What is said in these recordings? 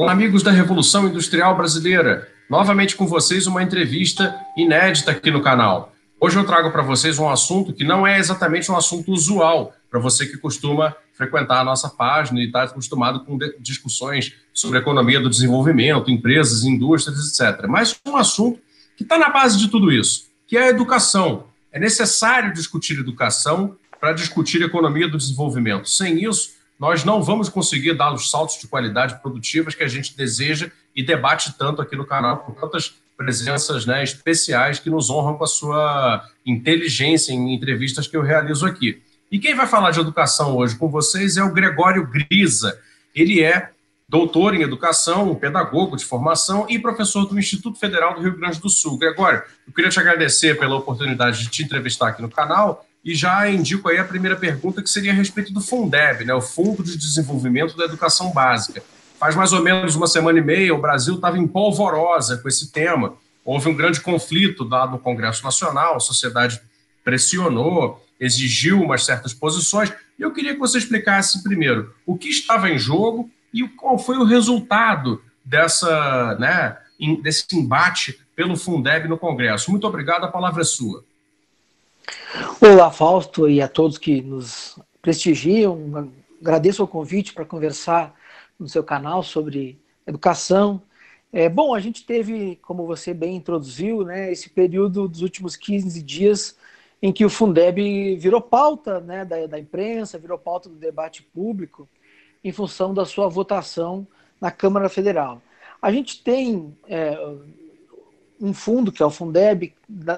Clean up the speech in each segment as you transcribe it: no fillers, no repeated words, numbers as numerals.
Olá, amigos da Revolução Industrial Brasileira. Novamente com vocês uma entrevista inédita aqui no canal. Hoje eu trago para vocês um assunto que não é exatamente um assunto usual para você que costuma frequentar a nossa página e está acostumado com discussões sobre economia do desenvolvimento, empresas, indústrias, etc. Mas um assunto que está na base de tudo isso, que é a educação. É necessário discutir educação para discutir economia do desenvolvimento. Sem isso, nós não vamos conseguir dar os saltos de qualidade produtivas que a gente deseja e debate tanto aqui no canal, com tantas presenças, né, especiais que nos honram com a sua inteligência em entrevistas que eu realizo aqui. E quem vai falar de educação hoje com vocês é o Gregório Grisa. Ele é doutor em educação, pedagogo de formação e professor do Instituto Federal do Rio Grande do Sul. Gregório, eu queria te agradecer pela oportunidade de te entrevistar aqui no canal e já indico aí a primeira pergunta, que seria a respeito do Fundeb, né, o Fundo de Desenvolvimento da Educação Básica. Faz mais ou menos uma semana e meia, o Brasil estava em polvorosa com esse tema. Houve um grande conflito lá no Congresso Nacional, a sociedade pressionou, exigiu umas certas posições. E eu queria que você explicasse primeiro o que estava em jogo e qual foi o resultado desse embate pelo Fundeb no Congresso. Muito obrigado, a palavra é sua. Olá, Fausto, e a todos que nos prestigiam. Agradeço o convite para conversar no seu canal sobre educação. Bom, a gente teve, como você bem introduziu, né, esse período dos últimos 15 dias em que o Fundeb virou pauta, né, da imprensa, virou pauta do debate público em função da sua votação na Câmara Federal. A gente tem um fundo, que é o Fundeb,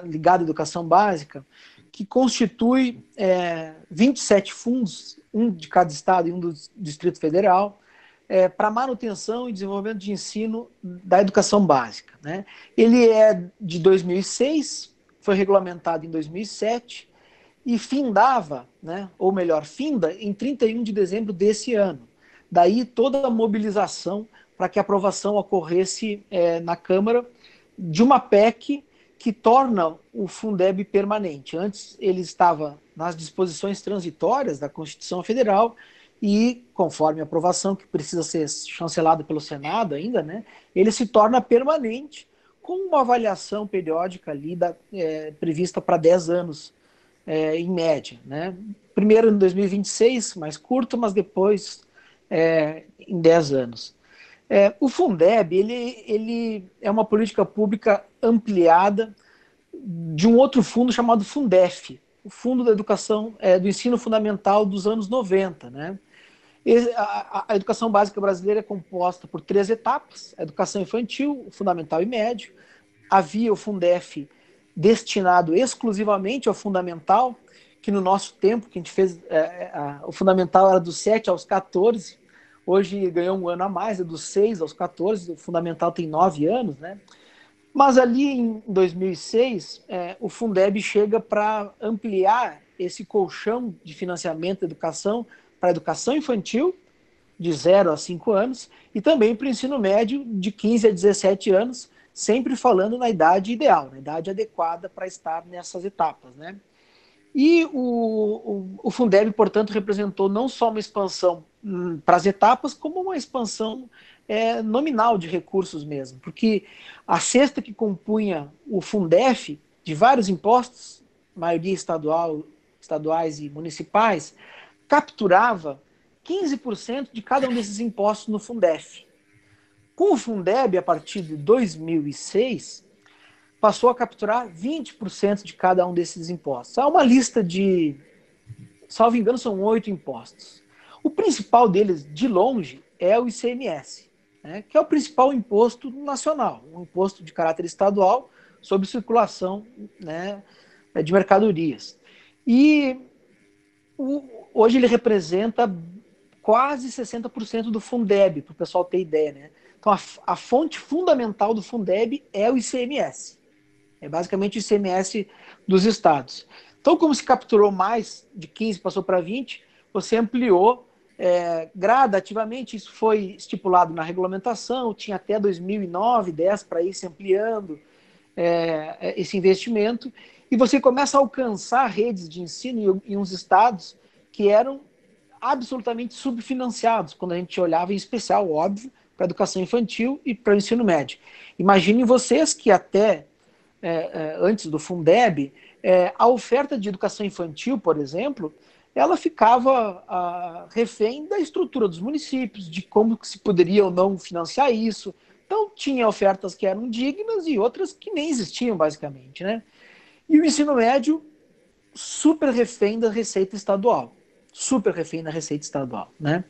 ligado à educação básica, que constitui 27 fundos, um de cada estado e um do Distrito Federal, para manutenção e desenvolvimento de ensino da educação básica, né? Ele é de 2006, foi regulamentado em 2007 e findava, né, ou melhor, finda em 31 de dezembro desse ano. Daí toda a mobilização para que a aprovação ocorresse na Câmara de uma PEC que torna o Fundeb permanente. Antes ele estava nas disposições transitórias da Constituição Federal e, conforme a aprovação, que precisa ser chancelada pelo Senado ainda, né, ele se torna permanente com uma avaliação periódica ali prevista para 10 anos, em média, né? Primeiro em 2026, mais curto, mas depois em 10 anos. O Fundeb ele é uma política pública ampliada de um outro fundo chamado Fundef, o Fundo da Educação, do Ensino Fundamental dos anos 90. Né? A educação básica brasileira é composta por 3 etapas: a educação infantil, fundamental e médio. Havia o Fundef destinado exclusivamente ao fundamental, que no nosso tempo, que a gente fez, o fundamental era dos 7 aos 14, hoje ganhou um ano a mais, é dos 6 aos 14, o fundamental tem 9 anos, né? Mas ali em 2006, o Fundeb chega para ampliar esse colchão de financiamento da educação para a educação infantil, de 0 a 5 anos, e também para o ensino médio, de 15 a 17 anos, sempre falando na idade ideal, na idade adequada para estar nessas etapas, né? E o Fundeb, portanto, representou não só uma expansão para as etapas, como uma expansão nominal de recursos mesmo, porque a cesta que compunha o Fundef, de vários impostos, maioria estaduais e municipais, capturava 15% de cada um desses impostos no Fundef. Com o Fundeb, a partir de 2006, passou a capturar 20% de cada um desses impostos. Há uma lista de, salvo engano, são 8 impostos. O principal deles, de longe, é o ICMS, né, que é o principal imposto nacional, um imposto de caráter estadual sobre circulação, né, de mercadorias. E hoje ele representa quase 60% do Fundeb, para o pessoal ter ideia, né? Então a fonte fundamental do Fundeb é o ICMS. É basicamente o ICMS dos estados. Então, como se capturou mais de 15, passou para 20, você ampliou gradativamente. Isso foi estipulado na regulamentação, tinha até 2009, 10 para ir se ampliando esse investimento, e você começa a alcançar redes de ensino em uns estados que eram absolutamente subfinanciados, quando a gente olhava, em especial, óbvio, para a educação infantil e para o ensino médio. Imaginem vocês que até antes do Fundeb, a oferta de educação infantil, por exemplo, ela ficava refém da estrutura dos municípios, de como se poderia ou não financiar isso. Então, tinha ofertas que eram dignas e outras que nem existiam, basicamente, né? E o ensino médio, super refém da receita estadual. Super refém da receita estadual, né?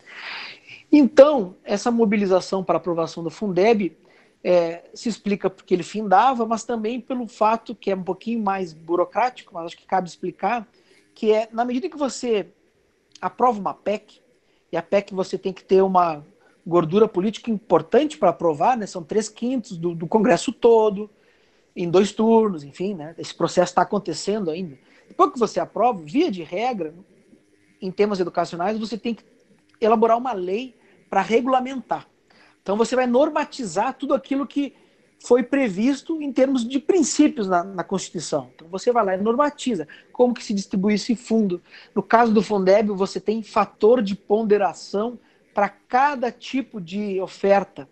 Então, essa mobilização para aprovação do Fundeb se explica porque ele findava, mas também pelo fato que é um pouquinho mais burocrático, mas acho que cabe explicar, que na medida que você aprova uma PEC, e a PEC você tem que ter uma gordura política importante para aprovar, né? São 3/5 do Congresso todo, em 2 turnos, enfim, né? Esse processo está acontecendo ainda. Depois que você aprova, via de regra, em temas educacionais, você tem que elaborar uma lei para regulamentar. Então você vai normatizar tudo aquilo que foi previsto em termos de princípios na Constituição. Então você vai lá e normatiza como que se distribui esse fundo. No caso do Fundeb, você tem fator de ponderação para cada tipo de oferta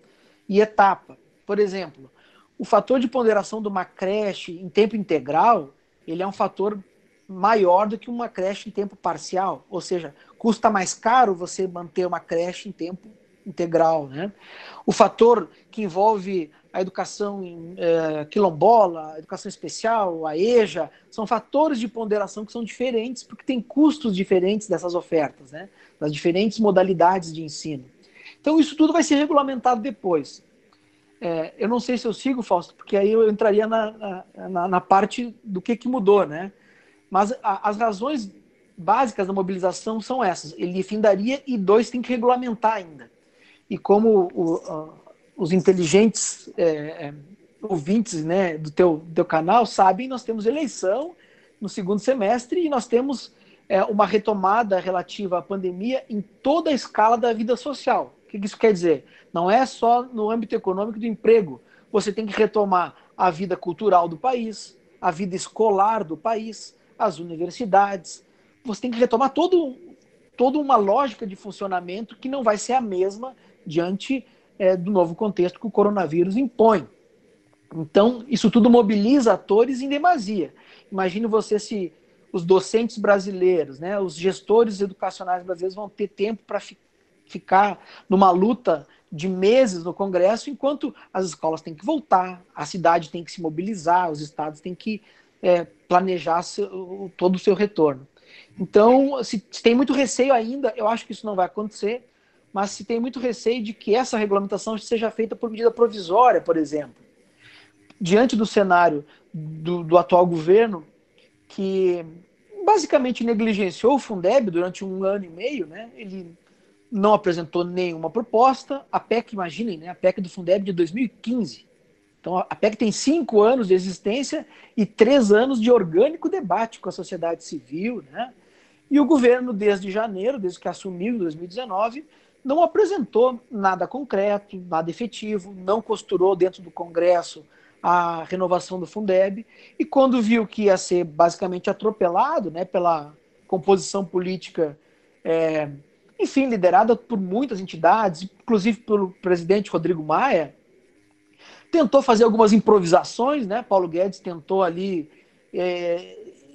e etapa. Por exemplo, o fator de ponderação de uma creche em tempo integral, ele é um fator maior do que uma creche em tempo parcial, ou seja, custa mais caro você manter uma creche em tempo integral, né? O fator que envolve a educação quilombola, a educação especial, a EJA, são fatores de ponderação que são diferentes, porque tem custos diferentes dessas ofertas, né? Das diferentes modalidades de ensino. Então, isso tudo vai ser regulamentado depois. Eu não sei se eu sigo, Fausto, porque aí eu entraria na parte do que mudou, né? Mas as razões básicas da mobilização são essas. Ele findaria e 2 tem que regulamentar ainda. E como os inteligentes ouvintes, né, do teu canal sabem, nós temos eleição no segundo semestre e nós temos uma retomada relativa à pandemia em toda a escala da vida social. O que isso quer dizer? Não é só no âmbito econômico do emprego. Você tem que retomar a vida cultural do país, a vida escolar do país, as universidades. Você tem que retomar toda uma lógica de funcionamento que não vai ser a mesma diante do novo contexto que o coronavírus impõe. Então, isso tudo mobiliza atores em demasia. Imagine você se os docentes brasileiros, né, os gestores educacionais brasileiros vão ter tempo para ficar numa luta de meses no Congresso, enquanto as escolas têm que voltar, a cidade tem que se mobilizar, os estados têm que planejar todo o seu retorno. Então, se tem muito receio ainda, eu acho que isso não vai acontecer, mas se tem muito receio de que essa regulamentação seja feita por medida provisória, por exemplo. Diante do cenário do atual governo, que basicamente negligenciou o Fundeb durante 1 ano e meio, né? Ele não apresentou nenhuma proposta. A PEC, imaginem, né? A PEC do Fundeb de 2015. Então, a PEC tem 5 anos de existência e 3 anos de orgânico debate com a sociedade civil, né? E o governo, desde janeiro, desde que assumiu em 2019, não apresentou nada concreto, nada efetivo, não costurou dentro do Congresso a renovação do Fundeb, e quando viu que ia ser basicamente atropelado, né, pela composição política, enfim, liderada por muitas entidades, inclusive pelo presidente Rodrigo Maia, tentou fazer algumas improvisações, né? Paulo Guedes tentou ali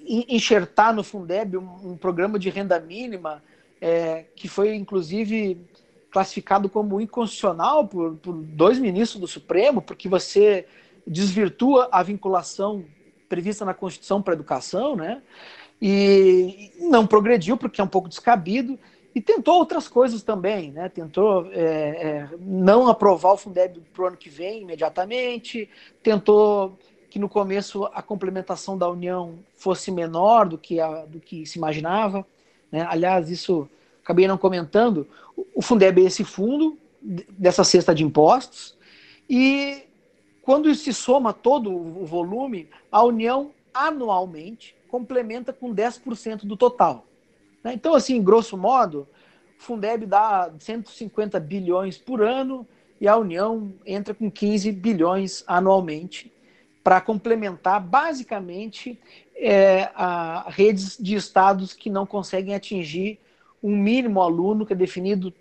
enxertar no Fundeb um programa de renda mínima que foi, inclusive, classificado como inconstitucional por 2 ministros do Supremo, porque você desvirtua a vinculação prevista na Constituição para a educação, né? E não progrediu, porque é um pouco descabido, e tentou outras coisas também, né? Tentou não aprovar o Fundeb para o ano que vem imediatamente, tentou que no começo a complementação da União fosse menor do que se imaginava, né? Aliás, isso acabei não comentando, o Fundeb é esse fundo dessa cesta de impostos, e quando se soma todo o volume, a União anualmente complementa com 10% do total. Então, assim, grosso modo, o Fundeb dá 150 bilhões por ano e a União entra com 15 bilhões anualmente para complementar, basicamente, a redes de estados que não conseguem atingir um mínimo aluno que é definido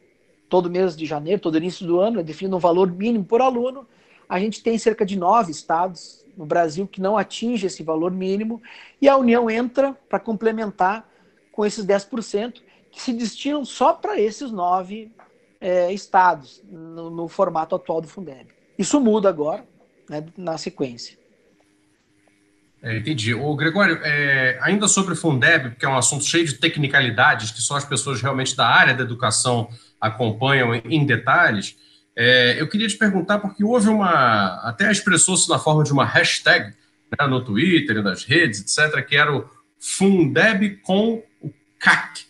todo mês de janeiro, todo início do ano, é definido um valor mínimo por aluno. A gente tem cerca de 9 estados no Brasil que não atingem esse valor mínimo, e a União entra para complementar com esses 10% que se destinam só para esses 9 estados, no formato atual do Fundeb. Isso muda agora, né, na sequência. Entendi. Ô, Gregório, ainda sobre o Fundeb, porque é um assunto cheio de tecnicalidades que só as pessoas realmente da área da educação acompanham em detalhes, eu queria te perguntar, porque houve até expressou-se na forma de uma hashtag, né, no Twitter, nas redes, etc., que era o Fundeb com o CAQ.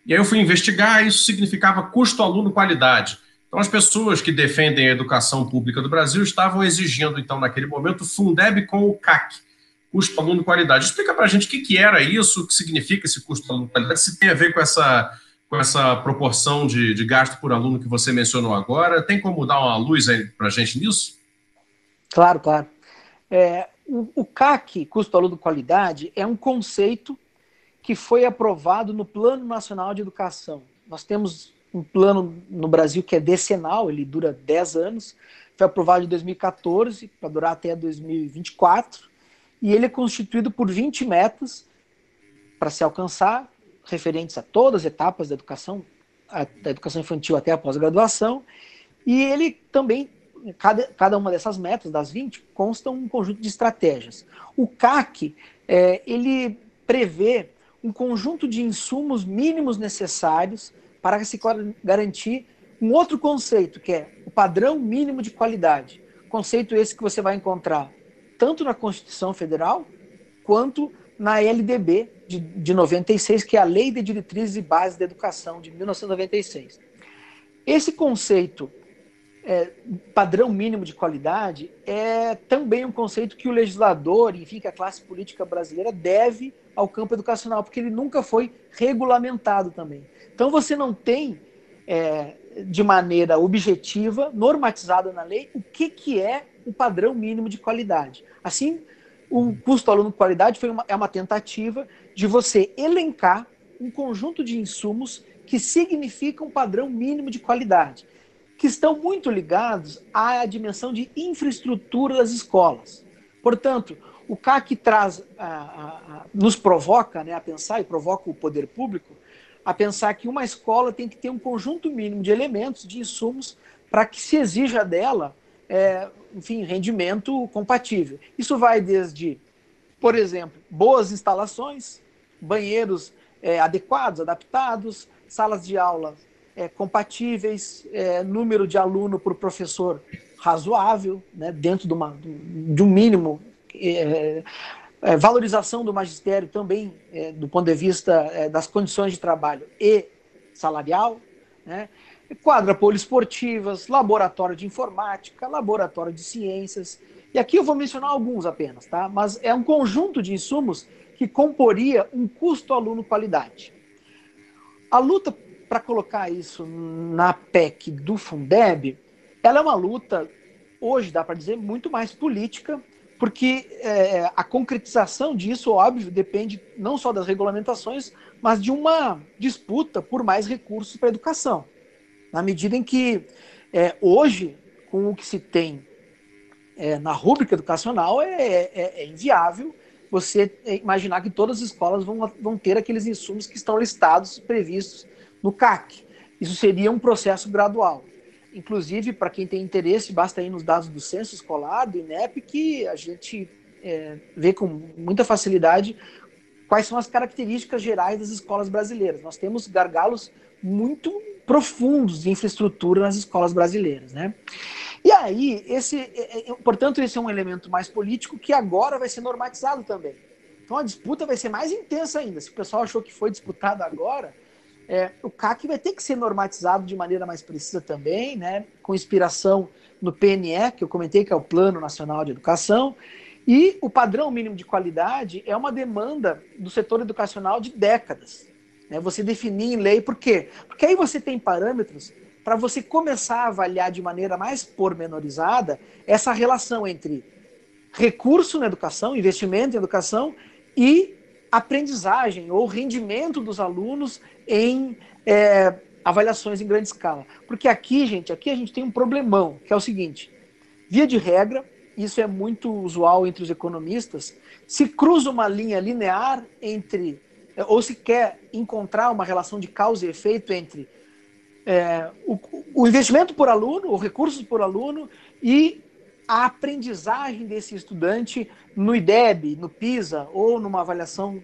E aí eu fui investigar, isso significava custo aluno qualidade. Então, as pessoas que defendem a educação pública do Brasil estavam exigindo, então, naquele momento, o Fundeb com o CAQ, custo aluno qualidade. Explica para a gente o que era isso, o que significa esse custo aluno qualidade, se tem a ver com essa proporção de gasto por aluno que você mencionou agora. Tem como dar uma luz aí para a gente nisso? Claro, claro. O CAQ, custo aluno qualidade, é um conceito que foi aprovado no Plano Nacional de Educação. Nós temos um plano no Brasil que é decenal, ele dura 10 anos, foi aprovado em 2014, para durar até 2024, e ele é constituído por 20 metas para se alcançar, referentes a todas as etapas da educação infantil até a pós-graduação, e ele também, cada uma dessas metas, das 20, consta um conjunto de estratégias. O CAQ, ele prevê um conjunto de insumos mínimos necessários para se garantir um outro conceito, que é o padrão mínimo de qualidade. Conceito esse que você vai encontrar tanto na Constituição Federal quanto na LDB de 96, que é a Lei de Diretrizes e Bases da Educação, de 1996. Esse conceito, padrão mínimo de qualidade, é também um conceito que o legislador, enfim, que a classe política brasileira deve ao campo educacional, porque ele nunca foi regulamentado também. Então você não tem, de maneira objetiva, normatizada na lei, o que é o padrão mínimo de qualidade. Assim, o custo aluno de qualidade é uma tentativa de você elencar um conjunto de insumos que significam um padrão mínimo de qualidade, que estão muito ligados à dimensão de infraestrutura das escolas. Portanto, o CAQ nos provoca, né, a pensar, e provoca o poder público, a pensar que uma escola tem que ter um conjunto mínimo de elementos, de insumos, para que se exija dela, enfim, rendimento compatível. Isso vai desde, por exemplo, boas instalações, banheiros adequados, adaptados, salas de aula compatíveis, número de aluno por professor razoável, né, dentro de um mínimo, valorização do magistério também do ponto de vista das condições de trabalho e salarial, né, quadra poliesportivas, laboratório de informática, laboratório de ciências, e aqui eu vou mencionar alguns apenas, tá? Mas é um conjunto de insumos que comporia um custo aluno qualidade. A luta para colocar isso na PEC do Fundeb, ela é uma luta, hoje dá para dizer, muito mais política, porque a concretização disso, óbvio, depende não só das regulamentações, mas de uma disputa por mais recursos para a educação. Na medida em que, hoje, com o que se tem na rúbrica educacional, é inviável você imaginar que todas as escolas vão ter aqueles insumos que estão listados, previstos no CAQ. Isso seria um processo gradual. Inclusive, para quem tem interesse, basta ir nos dados do censo escolar, do INEP, que a gente vê com muita facilidade quais são as características gerais das escolas brasileiras. Nós temos gargalos muito profundos de infraestrutura nas escolas brasileiras, né? E aí, portanto, esse é um elemento mais político que agora vai ser normatizado também. Então a disputa vai ser mais intensa ainda. Se o pessoal achou que foi disputado agora, o CAQ vai ter que ser normatizado de maneira mais precisa também, né, com inspiração no PNE, que eu comentei, que é o Plano Nacional de Educação, e o padrão mínimo de qualidade é uma demanda do setor educacional de décadas. Né, você definir em lei, por quê? Porque aí você tem parâmetros para você começar a avaliar de maneira mais pormenorizada essa relação entre recurso na educação, investimento em educação e aprendizagem ou rendimento dos alunos em avaliações em grande escala. Porque aqui a gente tem um problemão, que é o seguinte, via de regra, isso é muito usual entre os economistas, se cruza uma linha linear entre, ou se quer encontrar uma relação de causa e efeito entre o investimento por aluno, os recursos por aluno e a aprendizagem desse estudante no IDEB, no PISA ou numa avaliação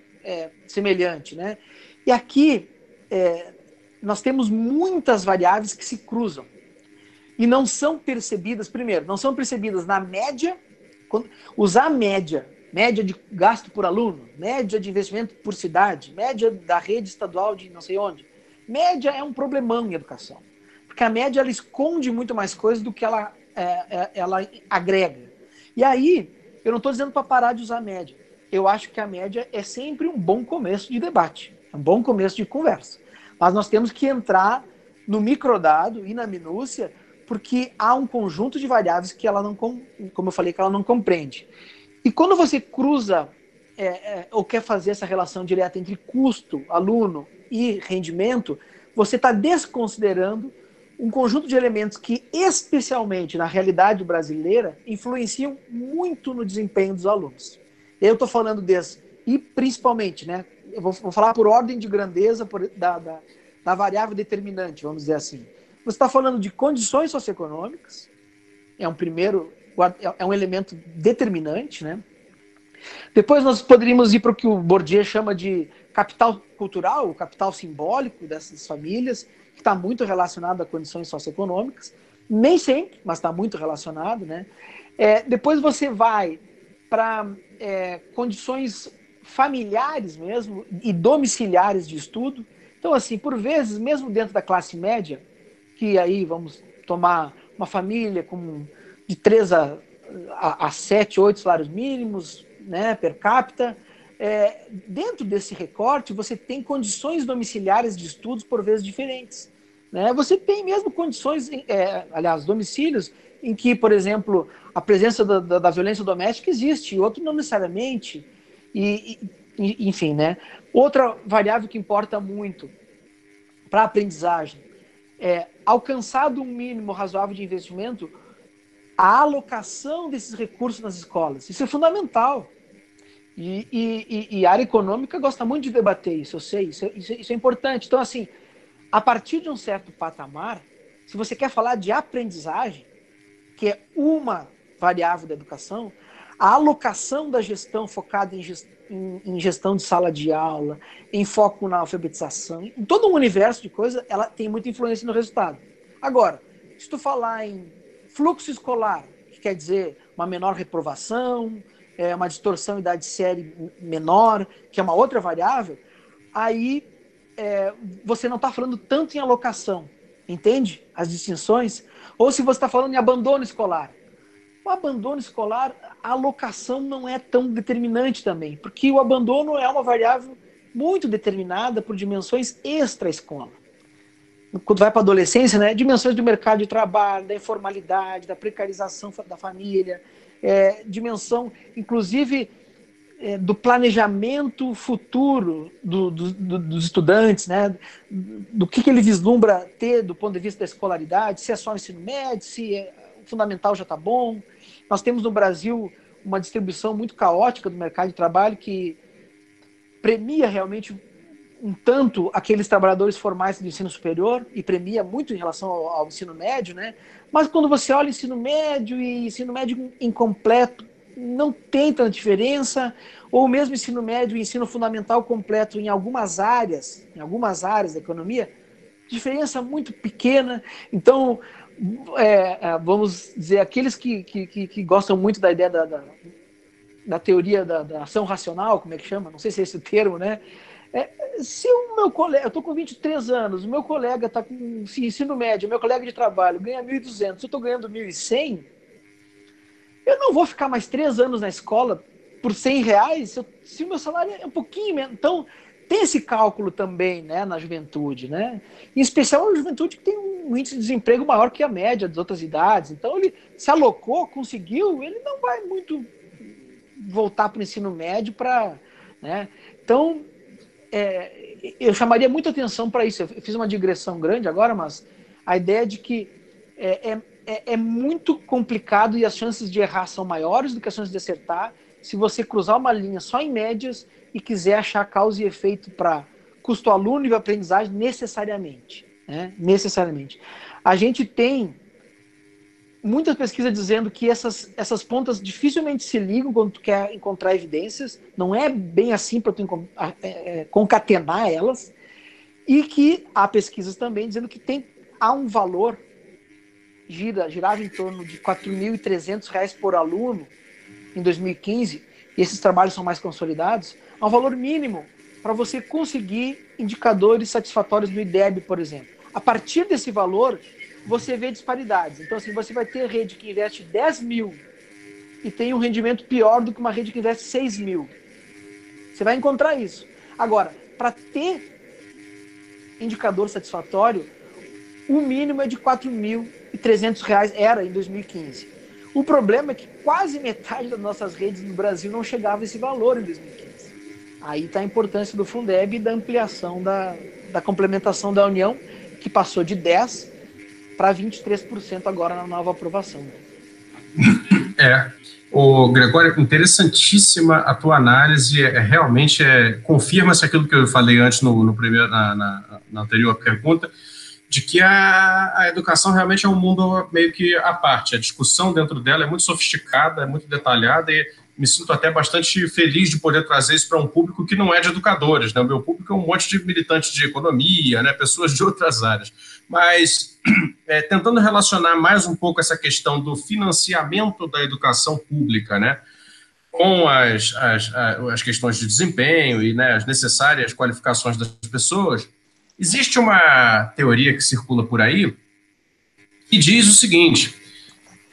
semelhante, né? E aqui nós temos muitas variáveis que se cruzam e não são percebidas, primeiro, não são percebidas na média, usar média de gasto por aluno, média de investimento por cidade, média da rede estadual de não sei onde. Média é um problemão em educação, porque a média ela esconde muito mais coisas do que ela agrega. E aí, eu não estou dizendo para parar de usar a média. Eu acho que a média é sempre um bom começo de debate, um bom começo de conversa. Mas nós temos que entrar no microdado e na minúcia, porque há um conjunto de variáveis que ela não, como eu falei, que ela não compreende. E quando você cruza ou quer fazer essa relação direta entre custo, aluno e rendimento, você está desconsiderando um conjunto de elementos que, especialmente na realidade brasileira, influenciam muito no desempenho dos alunos. Eu estou falando e principalmente, né, eu vou falar por ordem de grandeza da variável determinante, vamos dizer assim. Você está falando de condições socioeconômicas, é um elemento determinante, né? Depois nós poderíamos ir para o que o Bourdieu chama de capital cultural, o capital simbólico dessas famílias, que está muito relacionado a condições socioeconômicas, nem sempre, mas está muito relacionado, né? Depois você vai para condições familiares mesmo e domiciliares de estudo. Então, assim, por vezes, mesmo dentro da classe média, que aí vamos tomar uma família de 3 a 7, 8 salários mínimos, né, per capita, dentro desse recorte você tem condições domiciliares de estudos por vezes diferentes. Né? Você tem mesmo condições, aliás, domicílios, em que, por exemplo, a presença da violência doméstica existe, e outro não necessariamente. Enfim, né? Outra variável que importa muito para a aprendizagem alcançado um mínimo razoável de investimento, a alocação desses recursos nas escolas. Isso é fundamental. E a área econômica gosta muito de debater isso, eu sei, isso é importante. Então, assim, a partir de um certo patamar, se você quer falar de aprendizagem, que é uma variável da educação, a alocação da gestão focada em gestão de sala de aula, em foco na alfabetização, em todo um universo de coisas, ela tem muita influência no resultado. Agora, se tu falar em fluxo escolar, que quer dizer uma menor reprovação, uma distorção idade série menor, que é uma outra variável, aí você não está falando tanto em alocação, entende? As distinções. Ou se você está falando em abandono escolar. O abandono escolar, a alocação não é tão determinante também, porque o abandono é uma variável muito determinada por dimensões extra-escola. Quando vai para a adolescência, né, dimensões do mercado de trabalho, da informalidade, da precarização da família, dimensão, inclusive, do planejamento futuro dos estudantes, né, do que ele vislumbra ter do ponto de vista da escolaridade, se é só o ensino médio, se o fundamental já está bom. Nós temos no Brasil uma distribuição muito caótica do mercado de trabalho que premia realmente um tanto aqueles trabalhadores formais do ensino superior e premia muito em relação ao ensino médio, né? Mas quando você olha ensino médio e ensino médio incompleto, não tem tanta diferença, ou mesmo ensino médio e ensino fundamental completo em algumas áreas da economia, diferença muito pequena. Então, vamos dizer, aqueles que gostam muito da ideia da teoria da ação racional, como é que chama? Não sei se é esse o termo, né? Se o meu colega, eu estou com 23 anos, o meu colega está com ensino médio, meu colega de trabalho ganha 1.200, eu estou ganhando 1.100, eu não vou ficar mais 3 anos na escola por R$ 100 se o meu salário é um pouquinho menos. Então, tem esse cálculo também, né, na juventude, né? Em especial na juventude que tem um índice de desemprego maior que a média das outras idades. Então, ele se alocou, conseguiu, ele não vai muito voltar para o ensino médio para... Né? Então, eu chamaria muita atenção para isso. Eu fiz uma digressão grande agora, mas a ideia de que é muito complicado e as chances de errar são maiores do que as chances de acertar se você cruzar uma linha só em médias e quiser achar causa e efeito para custo aluno e aprendizagem necessariamente. Né? Necessariamente. A gente tem muitas pesquisas dizendo que essas pontas dificilmente se ligam quando tu quer encontrar evidências, não é bem assim para tu concatenar elas, e que há pesquisas também dizendo que há um valor, girava em torno de R$ 4.300 por aluno em 2015, e esses trabalhos são mais consolidados, há um valor mínimo para você conseguir indicadores satisfatórios do IDEB, por exemplo. A partir desse valor, você vê disparidades. Então, assim, você vai ter rede que investe 10 mil e tem um rendimento pior do que uma rede que investe 6 mil. Você vai encontrar isso. Agora, para ter indicador satisfatório, o mínimo é de R$ 4.300, era em 2015. O problema é que quase metade das nossas redes no Brasil não chegava a esse valor em 2015. Aí está a importância do Fundeb e da ampliação da complementação da União, que passou de 10% para 23% agora na nova aprovação. Gregório, interessantíssima a tua análise, realmente confirma-se aquilo que eu falei antes na anterior pergunta, de que a educação realmente é um mundo meio que à parte. A discussão dentro dela é muito sofisticada, é muito detalhada, e me sinto até bastante feliz de poder trazer isso para um público que não é de educadores, né? O meu público é um monte de militantes de economia, né? Pessoas de outras áreas. Mas, tentando relacionar mais um pouco essa questão do financiamento da educação pública, né? Com as questões de desempenho e, né, as necessárias qualificações das pessoas, existe uma teoria que circula por aí que diz o seguinte: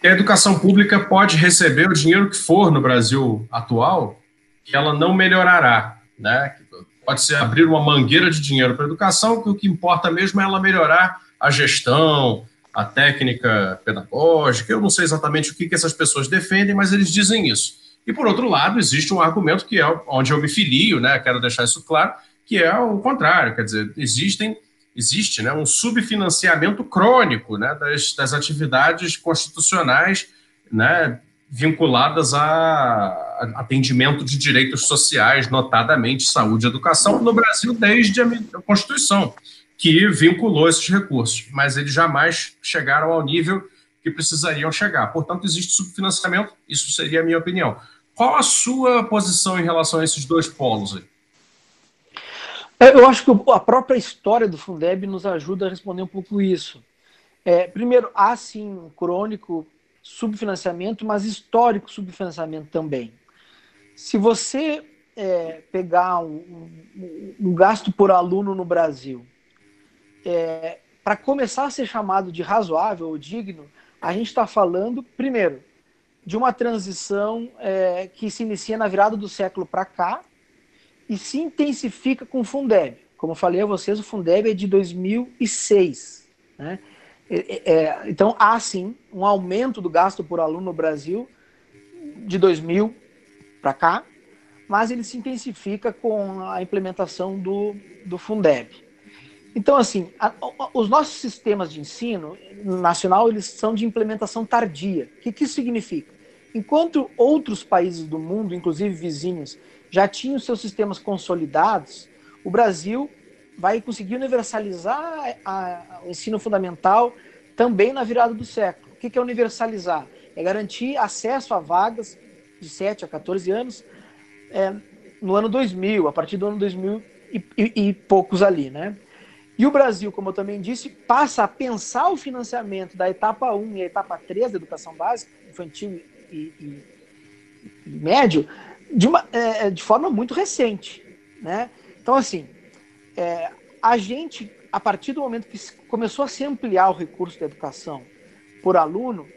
que a educação pública pode receber o dinheiro que for no Brasil atual, que ela não melhorará, né? Pode ser abrir uma mangueira de dinheiro para a educação, que o que importa mesmo é ela melhorar a gestão, a técnica pedagógica. Eu não sei exatamente o que essas pessoas defendem, mas eles dizem isso. E, por outro lado, existe um argumento que é onde eu me filio, né? Quero deixar isso claro, que é o contrário, quer dizer, existe, né, um subfinanciamento crônico, né, das atividades constitucionais, né, vinculadas a atendimento de direitos sociais, notadamente saúde e educação, no Brasil desde a Constituição, que vinculou esses recursos, mas eles jamais chegaram ao nível que precisariam chegar. Portanto, existe subfinanciamento, isso seria a minha opinião. Qual a sua posição em relação a esses dois polos aí? Eu acho que a própria história do Fundeb nos ajuda a responder um pouco isso. Primeiro, há sim um crônico subfinanciamento, mas histórico subfinanciamento também. Se você pegar um gasto por aluno no Brasil, para começar a ser chamado de razoável ou digno, a gente está falando, primeiro, de uma transição que se inicia na virada do século para cá, e se intensifica com o Fundeb. Como eu falei a vocês, o Fundeb é de 2006. Né? Então, há sim um aumento do gasto por aluno no Brasil de 2000 para cá, mas ele se intensifica com a implementação do Fundeb. Então, assim, os nossos sistemas de ensino nacional, eles são de implementação tardia. O que isso significa? Enquanto outros países do mundo, inclusive vizinhos, já tinham seus sistemas consolidados, o Brasil vai conseguir universalizar o ensino fundamental também na virada do século. O que é universalizar? É garantir acesso a vagas de 7 a 14 anos no ano 2000, a partir do ano 2000 e poucos ali, né? E o Brasil, como eu também disse, passa a pensar o financiamento da etapa 1 e a etapa 3 da educação básica, infantil e médio, de forma muito recente, né? Então, assim, a gente, a partir do momento que começou a se ampliar o recurso da educação por aluno,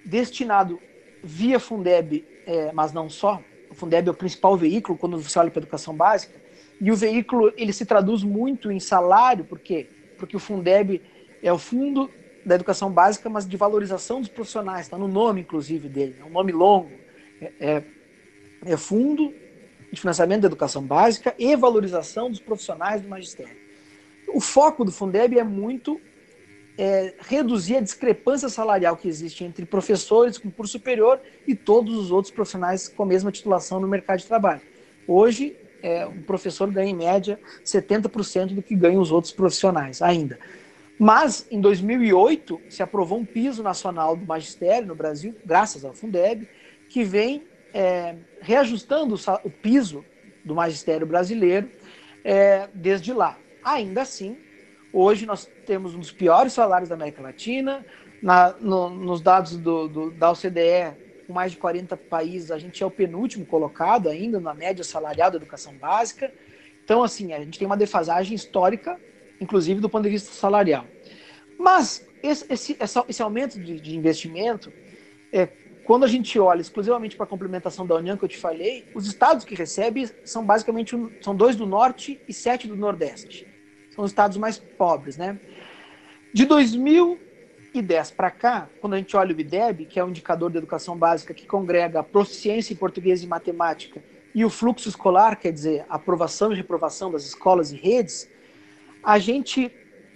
destinado via Fundeb, mas não só, o Fundeb é o principal veículo quando você olha para a educação básica, e o veículo ele se traduz muito em salário, por quê? Porque o Fundeb é o fundo da educação básica, mas de valorização dos profissionais, está no nome, inclusive, dele, é um nome longo, fundo de financiamento da educação básica e valorização dos profissionais do magistério. O foco do Fundeb é muito reduzir a discrepância salarial que existe entre professores com curso superior e todos os outros profissionais com a mesma titulação no mercado de trabalho. Hoje, o professor ganha em média 70% do que ganham os outros profissionais ainda. Mas, em 2008, se aprovou um piso nacional do magistério no Brasil, graças ao Fundeb, que vem reajustando o piso do magistério brasileiro desde lá. Ainda assim, hoje nós temos um dos piores salários da América Latina. Nos dados da OCDE, com mais de 40 países, a gente é o penúltimo colocado ainda na média salarial da educação básica. Então, assim, a gente tem uma defasagem histórica, inclusive do ponto de vista salarial. Mas esse aumento de investimento, quando a gente olha exclusivamente para a complementação da União que eu te falei, os estados que recebem são basicamente 2 do Norte e 7 do Nordeste. São os estados mais pobres, né? De 2010 para cá, quando a gente olha o IDEB, que é o indicador da educação básica que congrega a proficiência em português e matemática e o fluxo escolar, quer dizer, a aprovação e reprovação das escolas e redes, a gente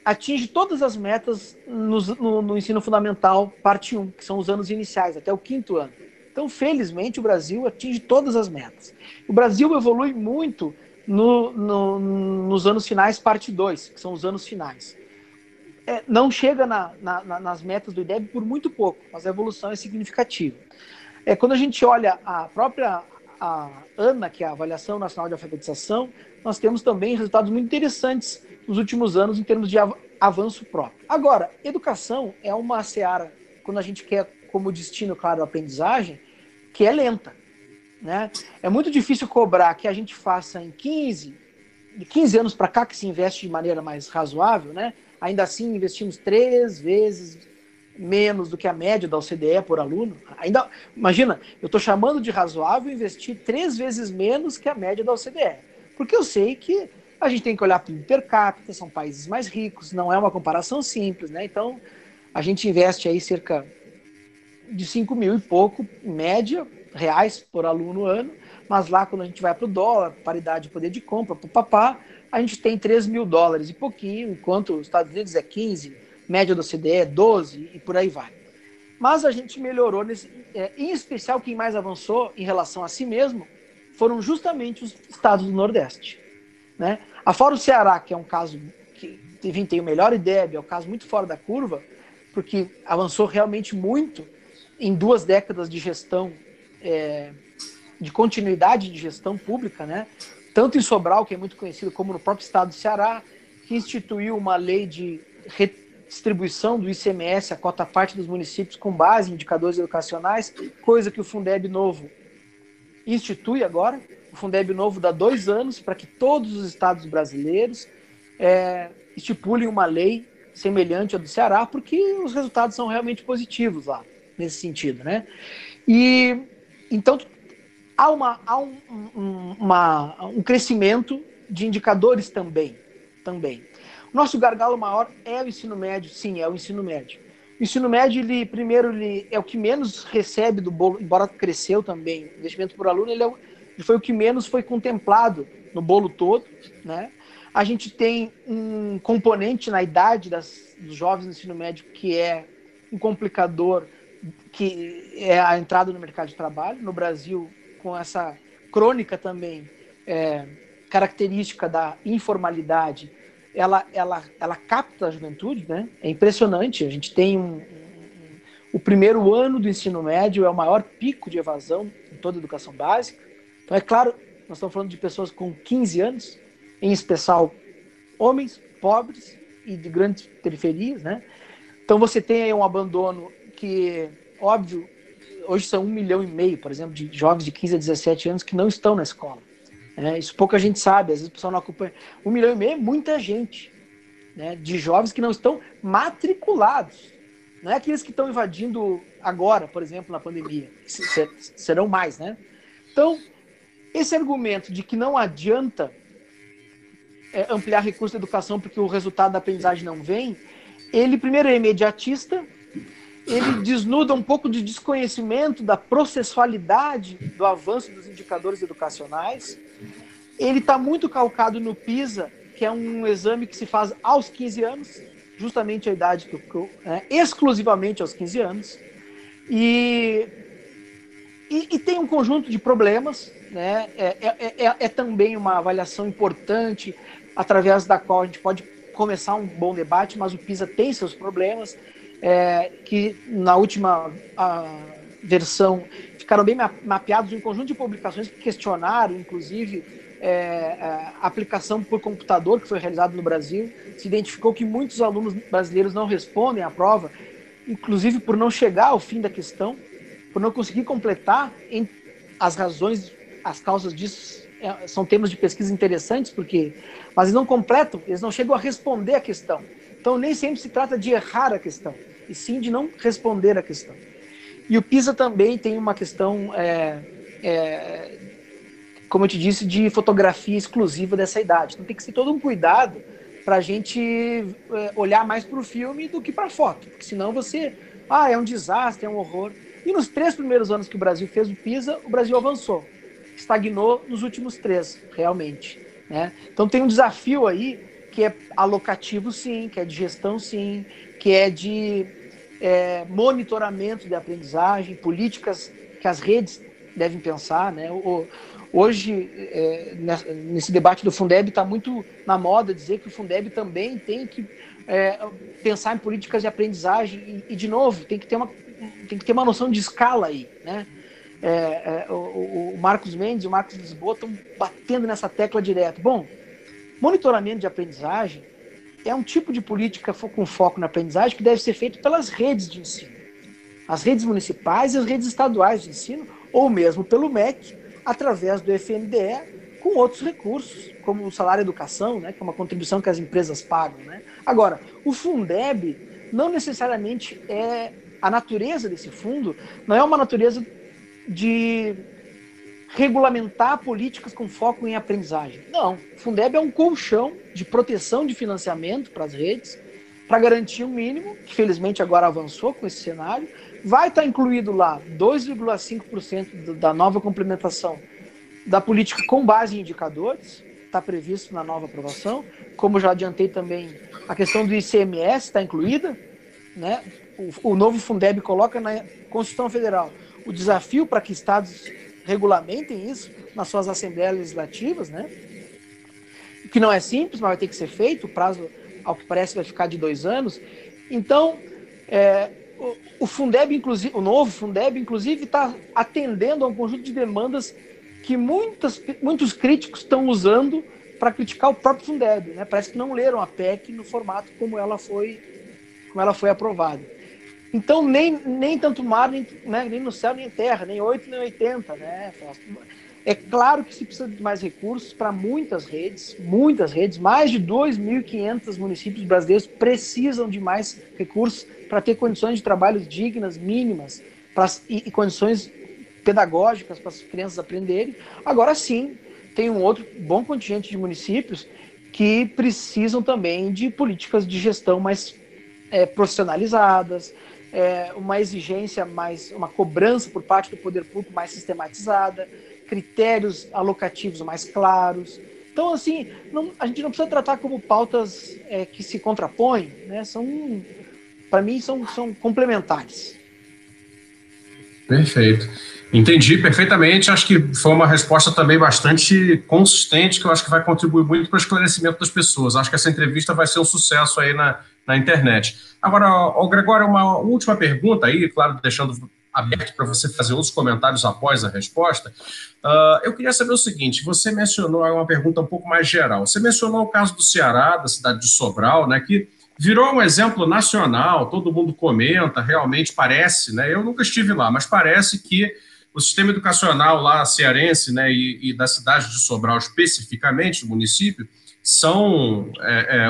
atinge todas as metas no ensino fundamental, parte 1, que são os anos iniciais, até o 5º ano. Então, felizmente, o Brasil atinge todas as metas. O Brasil evolui muito nos anos finais, parte 2, que são os anos finais. Não chega nas metas do IDEB por muito pouco, mas a evolução é significativa. Quando a gente olha a própria ANA, que é a Avaliação Nacional de Alfabetização, nós temos também resultados muito interessantes nos últimos anos em termos de avanço próprio. Agora, educação é uma seara, quando a gente quer como destino, claro, a aprendizagem, que é lenta, né? É muito difícil cobrar que a gente faça de 15 anos para cá, que se investe de maneira mais razoável, né? Ainda assim, investimos 3 vezes menos do que a média da OCDE por aluno. Imagina, eu estou chamando de razoável investir 3 vezes menos que a média da OCDE. Porque eu sei que a gente tem que olhar para o per capita, são países mais ricos, não é uma comparação simples, né? Então, a gente investe aí cerca de 5 mil e pouco, em média, reais por aluno ano, mas lá quando a gente vai para o dólar, paridade de poder de compra, papapá, a gente tem 3 mil dólares e pouquinho, enquanto os Estados Unidos é 15, média do OCDE é 12 e por aí vai. Mas a gente melhorou, em especial quem mais avançou em relação a si mesmo foram justamente os estados do Nordeste, né? Afora o Ceará, que é um caso que tem o melhor IDEB, é um caso muito fora da curva, porque avançou realmente muito em 2 décadas de gestão, de continuidade de gestão pública, né? Tanto em Sobral, que é muito conhecido, como no próprio estado do Ceará, que instituiu uma lei de redistribuição do ICMS, a cota parte dos municípios, com base em indicadores educacionais, coisa que o Fundeb novo institui agora. O Fundeb novo dá 2 anos para que todos os estados brasileiros estipulem uma lei semelhante à do Ceará, porque os resultados são realmente positivos lá, nesse sentido, né? E então há um crescimento de indicadores também. O nosso gargalo maior é o ensino médio, sim, é o ensino médio. O ensino médio, ele é o que menos recebe do bolo, embora cresceu também. O investimento por aluno, ele foi o que menos foi contemplado no bolo todo, né? A gente tem um componente na idade dos jovens no ensino médio que é um complicador, que é a entrada no mercado de trabalho. No Brasil, com essa crônica também característica da informalidade, ela capta a juventude, né? É impressionante. A gente tem o primeiro ano do ensino médio é o maior pico de evasão em toda a educação básica. Então, é claro, nós estamos falando de pessoas com 15 anos, em especial homens pobres e de grandes periferias, né? Então você tem aí um abandono que, óbvio, hoje são 1,5 milhão, por exemplo, de jovens de 15 a 17 anos que não estão na escola. Isso pouca gente sabe, às vezes o pessoal não acompanha. 1,5 milhão é muita gente, né, de jovens que não estão matriculados. Não é aqueles que estão invadindo agora, por exemplo, na pandemia. Serão mais, né? Então, esse argumento de que não adianta ampliar recursos da educação porque o resultado da aprendizagem não vem, ele primeiro é imediatista, ele desnuda um pouco de desconhecimento da processualidade do avanço dos indicadores educacionais. ele está muito calcado no PISA, que é um exame que se faz aos 15 anos, justamente a idade exclusivamente aos 15 anos, e tem um conjunto de problemas, né? É também uma avaliação importante, através da qual a gente pode começar um bom debate, mas o PISA tem seus problemas, que na última versão ficaram bem mapeados em um conjunto de publicações que questionaram, inclusive, a aplicação por computador que foi realizado no Brasil. Se identificou que muitos alunos brasileiros não respondem à prova, inclusive por não chegar ao fim da questão, por não conseguir completar. As razões, as causas disso são temas de pesquisa interessantes, mas eles não completam, eles não chegam a responder a questão. Então, nem sempre se trata de errar a questão, e sim de não responder a questão. E o PISA também tem uma questão, como eu te disse, de fotografia exclusiva dessa idade. Então tem que ser todo um cuidado para a gente olhar mais para o filme do que para a foto, porque senão é um desastre, é um horror. E nos 3 primeiros anos que o Brasil fez o PISA, o Brasil avançou, estagnou nos últimos 3, realmente, né? Então tem um desafio aí, que é alocativo sim, que é de gestão sim, que é de monitoramento de aprendizagem, políticas que as redes devem pensar, né? Hoje, nesse debate do Fundeb, está muito na moda dizer que o Fundeb também tem que pensar em políticas de aprendizagem e, de novo, tem que ter uma noção de escala aí, né? O Marcos Mendes e o Marcos Lisboa estão batendo nessa tecla direto. Bom, monitoramento de aprendizagem é um tipo de política com foco na aprendizagem que deve ser feito pelas redes de ensino, as redes municipais e as redes estaduais de ensino, ou mesmo pelo MEC, através do FNDE, com outros recursos, como o salário educação, né, que é uma contribuição que as empresas pagam, né? Agora, o Fundeb não necessariamente a natureza desse fundo não é uma natureza de regulamentar políticas com foco em aprendizagem. Não, o Fundeb é um colchão de proteção de financiamento para as redes, para garantir um mínimo, que felizmente agora avançou com esse cenário. Vai estar incluído lá 2,5% da nova complementação da política com base em indicadores, está previsto na nova aprovação. Como já adiantei também, a questão do ICMS está incluída, né? O novo Fundeb coloca na Constituição Federal o desafio para que estados regulamentem isso nas suas assembleias legislativas, né? Que não é simples, mas vai ter que ser feito. O prazo, ao que parece, vai ficar de 2 anos. Então, o Fundeb, inclusive, o novo Fundeb, inclusive, está atendendo a um conjunto de demandas que muitos críticos estão usando para criticar o próprio Fundeb, né? Parece que não leram a PEC no formato como ela foi aprovada. Então, nem tanto mar, nem no céu, nem em terra, nem 8, nem 80, né? É claro que se precisa de mais recursos para muitas redes, mais de 2.500 municípios brasileiros precisam de mais recursos para ter condições de trabalho dignas, mínimas, e condições pedagógicas para as crianças aprenderem. Agora sim, tem um outro bom contingente de municípios que precisam também de políticas de gestão mais profissionalizadas, uma exigência uma cobrança por parte do poder público mais sistematizada, critérios alocativos mais claros. Então, assim, a gente não precisa tratar como pautas que se contrapõem, né? Para mim, são complementares. Perfeito. Entendi perfeitamente. Acho que foi uma resposta também bastante consistente, que eu acho que vai contribuir muito para o esclarecimento das pessoas. Acho que essa entrevista vai ser um sucesso aí na internet. Agora, Gregório, uma última pergunta aí, claro, deixando aberto para você fazer outros comentários após a resposta. Eu queria saber o seguinte: você mencionou uma pergunta um pouco mais geral. Você mencionou o caso do Ceará, da cidade de Sobral, né, que virou um exemplo nacional, todo mundo comenta, realmente parece, né? Eu nunca estive lá, mas parece que o sistema educacional lá cearense, né, e da cidade de Sobral especificamente, do município, são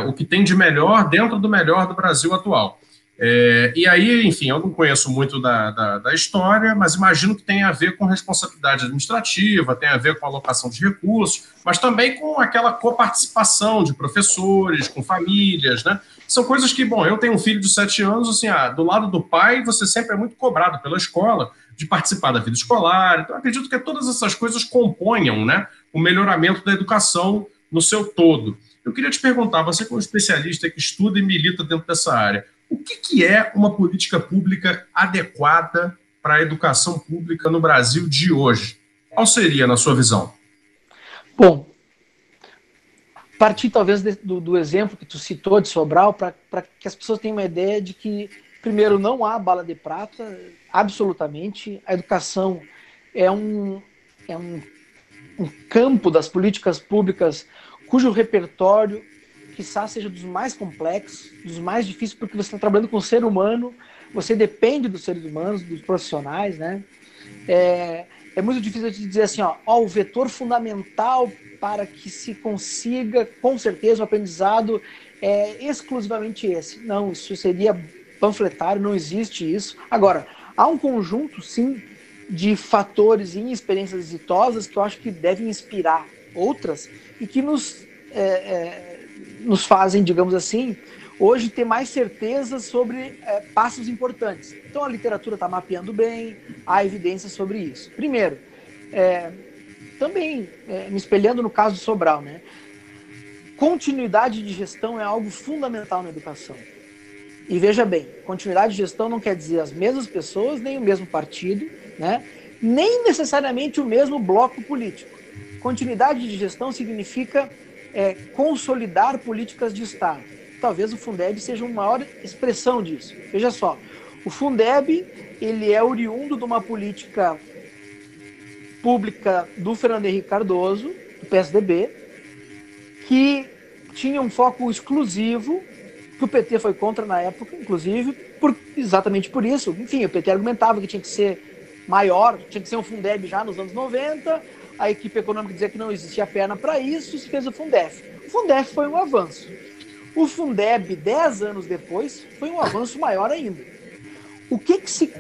o que tem de melhor dentro do melhor do Brasil atual. E aí, enfim, eu não conheço muito da história, mas imagino que tem a ver com responsabilidade administrativa, tem a ver com alocação de recursos, mas também com aquela coparticipação de professores, com famílias, né? São coisas que, bom, eu tenho um filho de 7 anos, assim, do lado do pai, você sempre é muito cobrado pela escola de participar da vida escolar. Então, acredito que todas essas coisas componham, né, o melhoramento da educação no seu todo. Eu queria te perguntar, você como especialista que estuda e milita dentro dessa área, o que é uma política pública adequada para a educação pública no Brasil de hoje? Qual seria, na sua visão? Bom, partir talvez do exemplo que tu citou de Sobral, para que as pessoas tenham uma ideia de que, primeiro, não há bala de prata, absolutamente. A educação é um campo das políticas públicas cujo repertório, quizá, seja dos mais complexos, dos mais difíceis, porque você está trabalhando com o ser humano, você depende dos seres humanos, dos profissionais, né? É muito difícil de dizer assim, o vetor fundamental para que se consiga, com certeza, o aprendizado é exclusivamente esse. Não, isso seria panfletário, não existe isso. Agora, há um conjunto, sim, de fatores e experiências exitosas que eu acho que devem inspirar outras e que nos fazem, digamos assim, hoje ter mais certeza sobre passos importantes. Então a literatura está mapeando bem, há evidências sobre isso. Primeiro, também me espelhando no caso de Sobral, né? Continuidade de gestão é algo fundamental na educação. E veja bem, continuidade de gestão não quer dizer as mesmas pessoas, nem o mesmo partido, né? Nem necessariamente o mesmo bloco político. Continuidade de gestão significa consolidar políticas de Estado. Talvez o Fundeb seja uma maior expressão disso. Veja só, o Fundeb ele é oriundo de uma política pública do Fernando Henrique Cardoso, do PSDB, que tinha um foco exclusivo, que o PT foi contra na época, inclusive, exatamente por isso. Enfim, o PT argumentava que tinha que ser maior, tinha que ser um Fundeb já nos anos 90, a equipe econômica dizia que não existia perna para isso, e se fez o Fundef. O Fundef foi um avanço. O Fundeb, 10 anos depois, foi um avanço maior ainda. O que se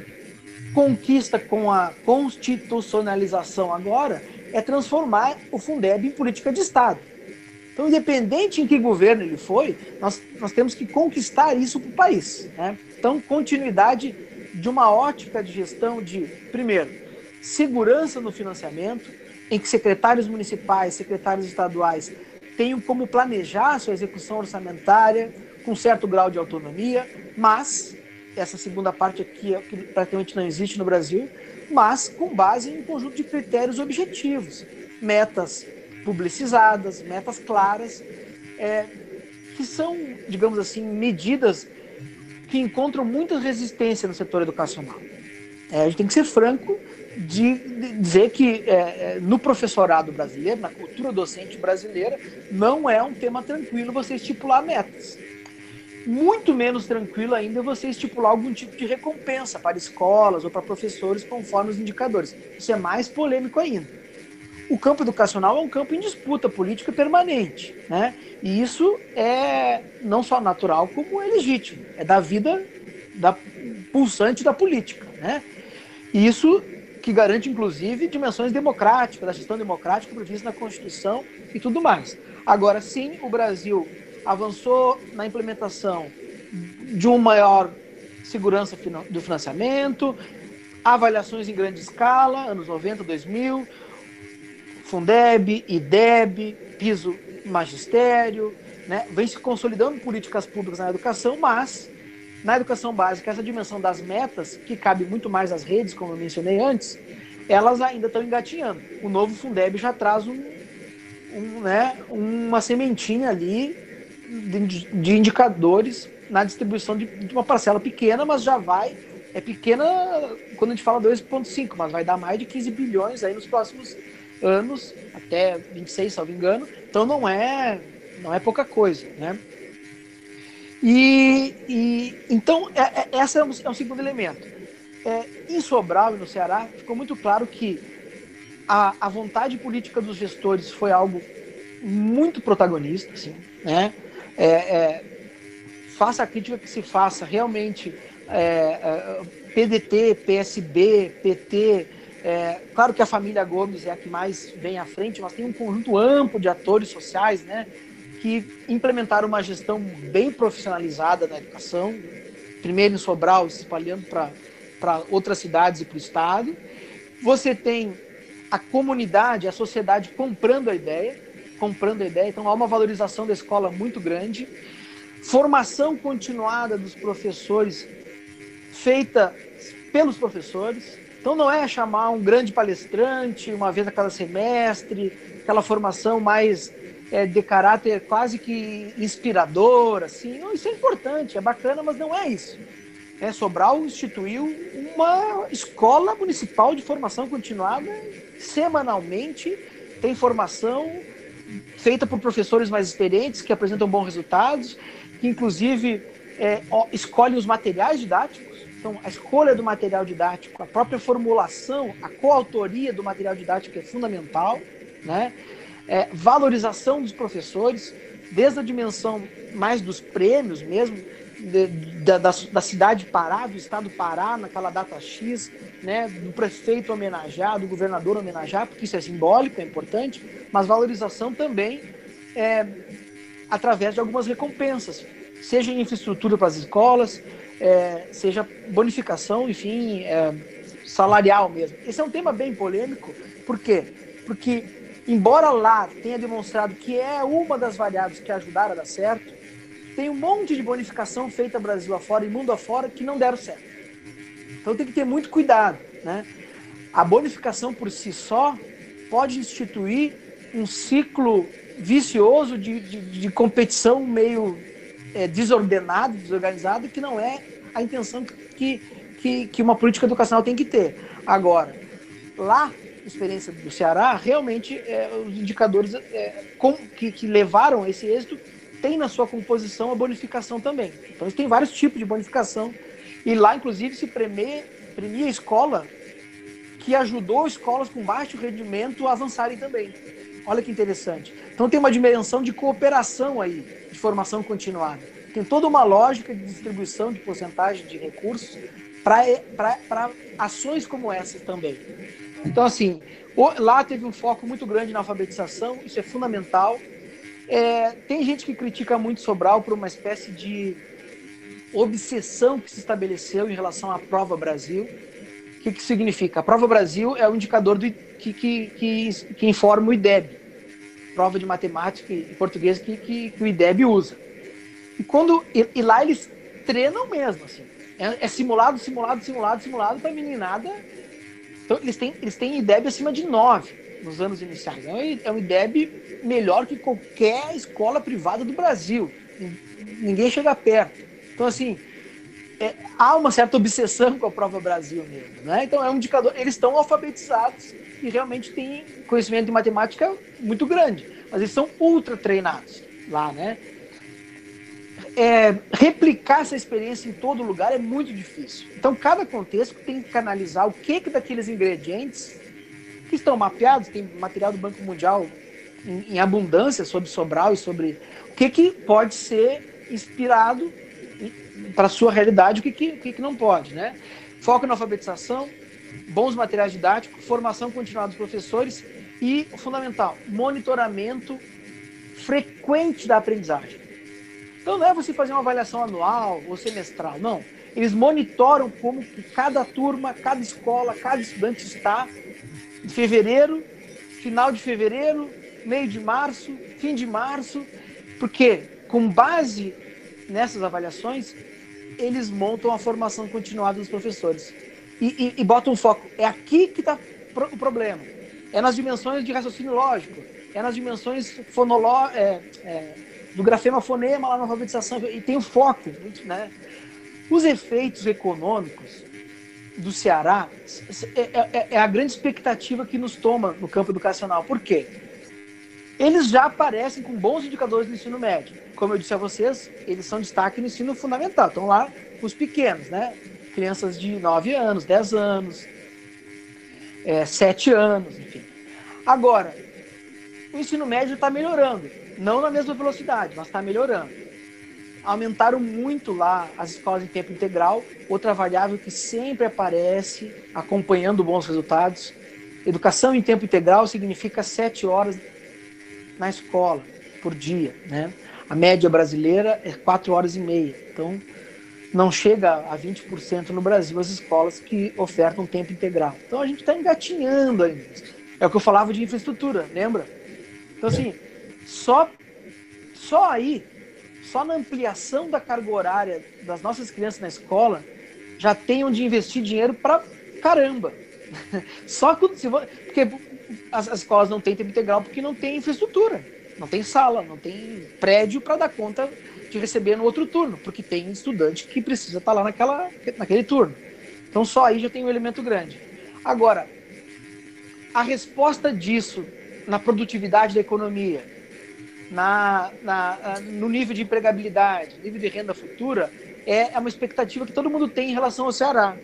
conquista com a constitucionalização agora é transformar o Fundeb em política de Estado. Então, independente em que governo ele foi, nós temos que conquistar isso para o país, né? Então, continuidade de uma ótica de gestão de, primeiro, segurança no financiamento, em que secretários municipais, secretários estaduais tenham como planejar a sua execução orçamentária com certo grau de autonomia, mas, essa segunda parte aqui é que praticamente não existe no Brasil, mas com base em um conjunto de critérios objetivos, metas publicizadas, metas claras, que são, digamos assim, medidas que encontram muita resistência no setor educacional. A gente tem que ser franco de dizer que no professorado brasileiro, na cultura docente brasileira, não é um tema tranquilo você estipular metas. Muito menos tranquilo ainda você estipular algum tipo de recompensa para escolas ou para professores conforme os indicadores. Isso é mais polêmico ainda. O campo educacional é um campo em disputa política permanente, né? E isso é não só natural, como é legítimo. É da vida pulsante da política, né? E isso que garante, inclusive, dimensões democráticas, da gestão democrática prevista na Constituição e tudo mais. Agora, sim, o Brasil avançou na implementação de uma maior segurança do financiamento, avaliações em grande escala, anos 90, 2000, Fundeb, IDEB, piso magistério, né? Vem se consolidando políticas públicas na educação, mas na educação básica, essa dimensão das metas, que cabe muito mais às redes, como eu mencionei antes, elas ainda estão engatinhando. O novo Fundeb já traz uma sementinha ali de indicadores na distribuição de uma parcela pequena, mas já vai, pequena quando a gente fala 2,5, mas vai dar mais de 15 bilhões aí nos próximos anos, até 26, salvo engano. Então não é pouca coisa, né? Então, esse é um segundo elemento. Em Sobral e no Ceará, ficou muito claro que a vontade política dos gestores foi algo muito protagonista, assim, né? Faça a crítica que se faça, realmente, PDT, PSB, PT, claro que a família Gomes é a que mais vem à frente, mas tem um conjunto amplo de atores sociais, né, que implementaram uma gestão bem profissionalizada na educação, primeiro em Sobral, se espalhando para outras cidades e para o estado. Você tem a comunidade, a sociedade comprando a ideia, então há uma valorização da escola muito grande, formação continuada dos professores feita pelos professores, então não é chamar um grande palestrante uma vez a cada semestre, aquela formação mais de caráter quase que inspirador, assim. Não, isso é importante, é bacana, mas não é isso. Sobral instituiu uma escola municipal de formação continuada semanalmente, tem formação feita por professores mais experientes que apresentam bons resultados, que inclusive escolhem os materiais didáticos. Então, a escolha do material didático, a própria formulação, a coautoria do material didático é fundamental, né? Valorização dos desde a dimensão mais dos prêmios mesmo, da cidade de Pará, do estado do Pará, naquela data X, né, do prefeito homenagear, do governador homenagear, porque isso é simbólico, é importante, mas valorização também através de algumas recompensas, seja em infraestrutura para as escolas, seja bonificação, enfim, salarial mesmo. Esse é um tema bem polêmico, por quê? Porque, embora lá tenha demonstrado que é uma das variáveis que ajudaram a dar certo, tem um monte de bonificação feita Brasil afora e mundo afora que não deram certo. Então tem que ter muito cuidado, né? A bonificação por si só pode instituir um ciclo vicioso de competição meio desordenado, desorganizado, que não é a intenção que uma política educacional tem que ter. Agora, lá, a experiência do Ceará, realmente os indicadores que levaram esse êxito tem na sua composição a bonificação também. Então, tem vários tipos de bonificação. E lá, inclusive, se premia a escola que ajudou escolas com baixo rendimento a avançarem também. Olha que interessante. Então, tem uma dimensão de cooperação aí, de formação continuada. Tem toda uma lógica de distribuição de porcentagem de recursos para ações como essa também. Então, assim, lá teve um foco muito grande na alfabetização, isso é fundamental. Tem gente que critica muito Sobral por uma espécie de obsessão que se estabeleceu em relação à Prova Brasil. O que significa? A Prova Brasil é o indicador que informa o IDEB, prova de matemática e português que o IDEB usa. E lá eles treinam mesmo, assim. Simulado para meninada. Então eles têm IDEB acima de 9 nos anos iniciais. É um IDEB melhor que qualquer escola privada do Brasil. Ninguém chega perto. Então, assim, há uma certa obsessão com a Prova Brasil mesmo, né? Então, é um indicador. Eles estão alfabetizados e realmente têm conhecimento de matemática muito grande. Mas eles são ultra treinados lá, né? Replicar essa experiência em todo lugar é muito difícil. Então, cada contexto tem que canalizar o que daqueles ingredientes que estão mapeados, tem material do Banco Mundial em abundância sobre Sobral e sobre o que pode ser inspirado para a sua realidade, o que não pode, né? Foco na alfabetização, bons materiais didáticos, formação continuada dos professores e, o fundamental, monitoramento frequente da aprendizagem. Então não é você fazer uma avaliação anual ou semestral, não. Eles monitoram como que cada turma, cada escola, cada estudante está em fevereiro, final de fevereiro, meio de março, fim de março, porque com base nessas avaliações, eles montam a formação continuada dos professores e botam foco. É aqui que está o problema. É nas dimensões de raciocínio lógico, é nas dimensões do grafema-fonema lá na alfabetização, e tem o foco, né? Os efeitos econômicos do Ceará é a grande expectativa que nos toma no campo educacional. Por quê? Eles já aparecem com bons indicadores no ensino médio. Como eu disse a vocês, eles são destaque no ensino fundamental. Estão lá os pequenos, né? Crianças de 9 anos, 10 anos, 7 anos, enfim. Agora, o ensino médio está melhorando. Não na mesma velocidade, mas está melhorando. Aumentaram muito lá as escolas em tempo integral. Outra variável que sempre aparece acompanhando bons resultados. Educação em tempo integral significa 7 horas na escola por dia, né? A média brasileira é 4 horas e meia. Então, não chega a 20% no Brasil as escolas que ofertam tempo integral. Então, a gente está engatinhando ainda. É o que eu falava de infraestrutura, lembra? Então, assim, só aí, só na ampliação da carga horária das nossas crianças na escola, já tem onde investir dinheiro pra caramba. Só quando porque as escolas não têm tempo integral porque não tem infraestrutura, não tem sala, não tem prédio para dar conta de receber no outro turno, porque tem estudante que precisa estar lá naquele turno. Então só aí já tem um elemento grande. Agora, a resposta disso na produtividade da economia, no nível de empregabilidade, nível de renda futura, é uma expectativa que todo mundo tem em relação ao Ceará.